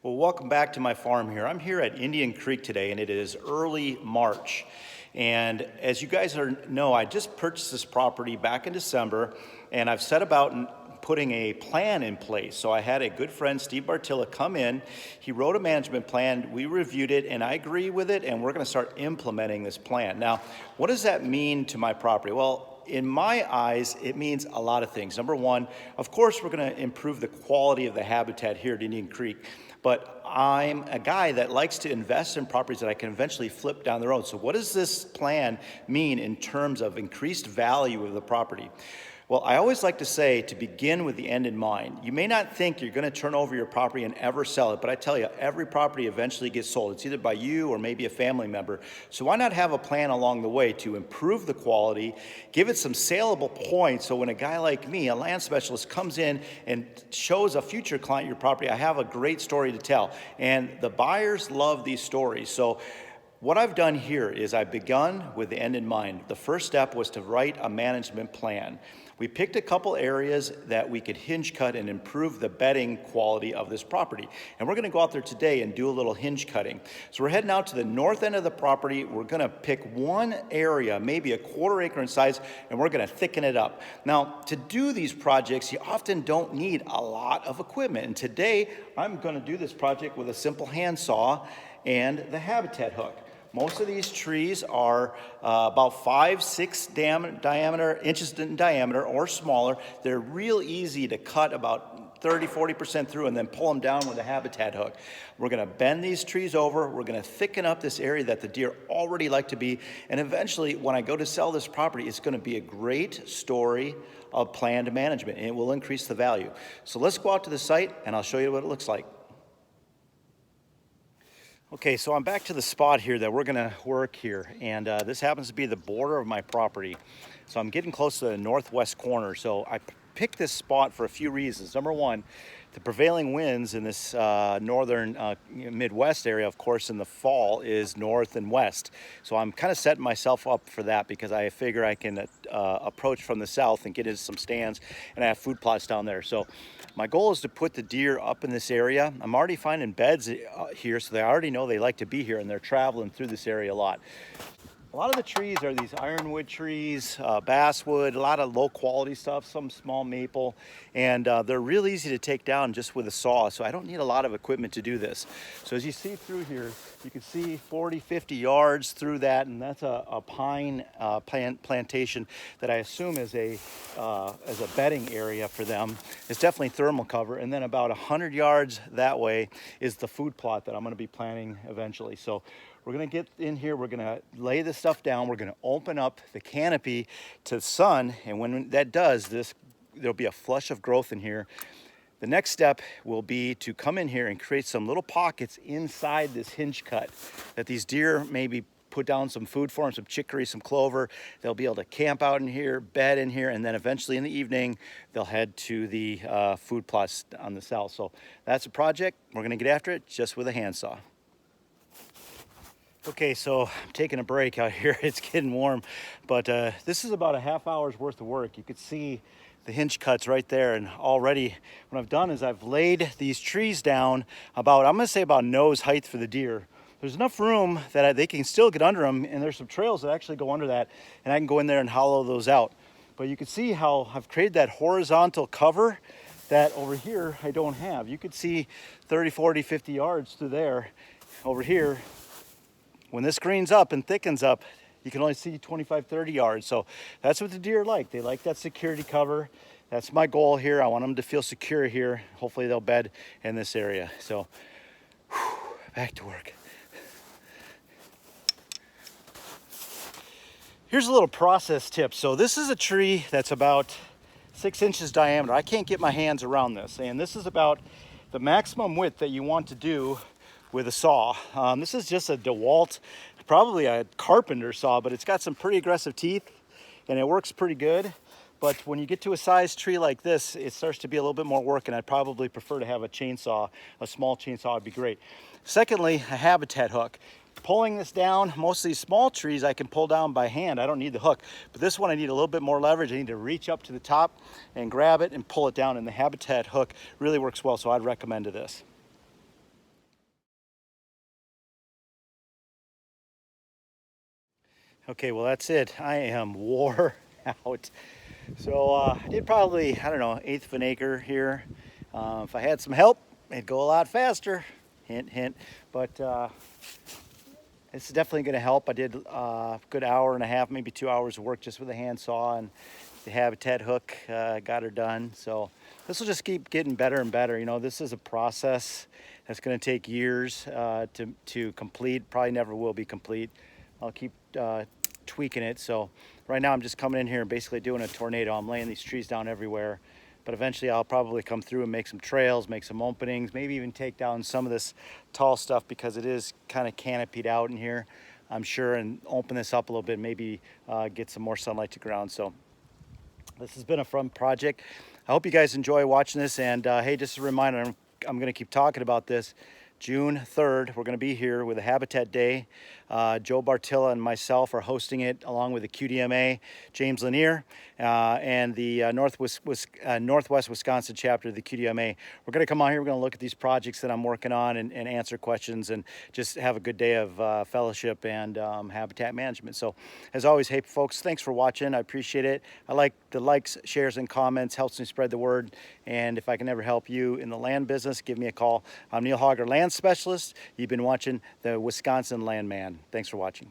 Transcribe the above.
Well, welcome back to my farm here. I'm here at Indian Creek today, and it is early March. And as you guys know, I just purchased this property back in December, and I've set about putting a plan in place. So I had a good friend, Steve Bartilla, come in. He wrote a management plan. We reviewed it, and I agree with it, and we're going to start implementing this plan. Now, what does that mean to my property? Well, in my eyes, it means a lot of things. Number one, of course, we're going to improve the quality of the habitat here at Indian Creek. But I'm a guy that likes to invest in properties that I can eventually flip down the road. So what does this plan mean in terms of increased value of the property? Well, I always like to say to begin with the end in mind. You may not think you're going to turn over your property and ever sell it, but I tell you, every property eventually gets sold. It's either by you or maybe a family member. So why not have a plan along the way to improve the quality, give it some saleable points, so when a guy like me, a land specialist, comes in and shows a future client your property, I have a great story to tell. And the buyers love these stories. So what I've done here is I've begun with the end in mind. The first step was to write a management plan. We picked a couple areas that we could hinge cut and improve the bedding quality of this property. And we're going to go out there today and do a little hinge cutting. So we're heading out to the north end of the property. We're going to pick one area, maybe a quarter acre in size, and we're going to thicken it up. Now, to do these projects, you often don't need a lot of equipment. And today, I'm going to do this project with a simple handsaw and the habitat hook. Most of these trees are about 5-6 inches in diameter or smaller. They're real easy to cut about 30-40% through and then pull them down with a habitat hook. We're going to bend these trees over. We're going to thicken up this area that the deer already like to be. And eventually, when I go to sell this property, it's going to be a great story of planned management, and it will increase the value. So let's go out to the site, and I'll show you what it looks like. Okay, so I'm back to the spot here that we're going to work here, and this happens to be the border of my property. So I'm getting close to the northwest corner. So I picked this spot for a few reasons. Number one, the prevailing winds in this northern Midwest area, of course, in the fall is north and west. So I'm kind of setting myself up for that because I figure I can approach from the south and get into some stands, and I have food plots down there. So my goal is to put the deer up in this area. I'm already finding beds here, so they already know they like to be here, and they're traveling through this area a lot. A lot of the trees are these ironwood trees, basswood, a lot of low quality stuff, some small maple, and they're real easy to take down just with a saw, so I don't need a lot of equipment to do this. So as you see through here, you can see 40-50 yards through that, and that's a pine plantation that I assume is a bedding area for them. It's definitely thermal cover, and then about 100 yards that way is the food plot that I'm going to be planting eventually. So we're going to get in here, we're going to lay this stuff down, we're going to open up the canopy to the sun, and when that does, there'll be a flush of growth in here. The next step will be to come in here and create some little pockets inside this hinge cut that these deer maybe put down some food for them, some chicory, some clover. They'll be able to camp out in here, bed in here, and then eventually in the evening, they'll head to the food plots on the south. So that's a project. We're going to get after it just with a handsaw. Okay, so I'm taking a break out here. It's getting warm, but this is about a half hour's worth of work. You could see the hinge cuts right there, and already what I've done is I've laid these trees down about, I'm gonna say about nose height for the deer. There's enough room that they can still get under them, and there's some trails that actually go under that, and I can go in there and hollow those out. But you can see how I've created that horizontal cover that over here I don't have. You could see 30, 40, 50 yards through there. Over here, when this greens up and thickens up, you can only see 25, 30 yards. So that's what the deer like. They like that security cover. That's my goal here. I want them to feel secure here. Hopefully they'll bed in this area. So back to work. Here's a little process tip. So this is a tree that's about 6 inches diameter. I can't get my hands around this. And this is about the maximum width that you want to do with a saw. This is just a DeWalt, probably a carpenter saw, but it's got some pretty aggressive teeth and it works pretty good. But when you get to a size tree like this, it starts to be a little bit more work, and I'd probably prefer to have a chainsaw. A small chainsaw would be great. Secondly, a habitat hook. Pulling this down, most of these small trees I can pull down by hand. I don't need the hook, but this one I need a little bit more leverage. I need to reach up to the top and grab it and pull it down, and the habitat hook really works well, so I'd recommend this. Okay, well, that's it. I am wore out. So I did probably, I don't know, eighth of an acre here. If I had some help, it'd go a lot faster. Hint, hint. But it's definitely going to help. I did a good hour and a half, maybe 2 hours of work just with a handsaw and the habitat hook. Got her done. So this will just keep getting better and better. You know, this is a process that's going to take years to complete. Probably never will be complete. I'll keep tweaking it. So right now I'm just coming in here and basically doing a tornado. I'm laying these trees down everywhere. But eventually I'll probably come through and make some trails, make some openings, maybe even take down some of this tall stuff because it is kind of canopied out in here, I'm sure, and open this up a little bit, maybe get some more sunlight to ground. So this has been a fun project. I hope you guys enjoy watching this. And hey, just a reminder, I'm going to keep talking about this. June 3rd, we're going to be here with a Habitat Day. Joe Bartilla and myself are hosting it along with the QDMA, James Lanier, and the Northwest Wisconsin chapter of the QDMA. We're going to come out here, we're going to look at these projects that I'm working on and answer questions and just have a good day of fellowship and habitat management. So as always, hey folks, thanks for watching. I appreciate it. I like the likes, shares, and comments. Helps me spread the word. And if I can ever help you in the land business, give me a call. I'm Neil Hogger, land specialist. You've been watching the Wisconsin Landman. Thanks for watching.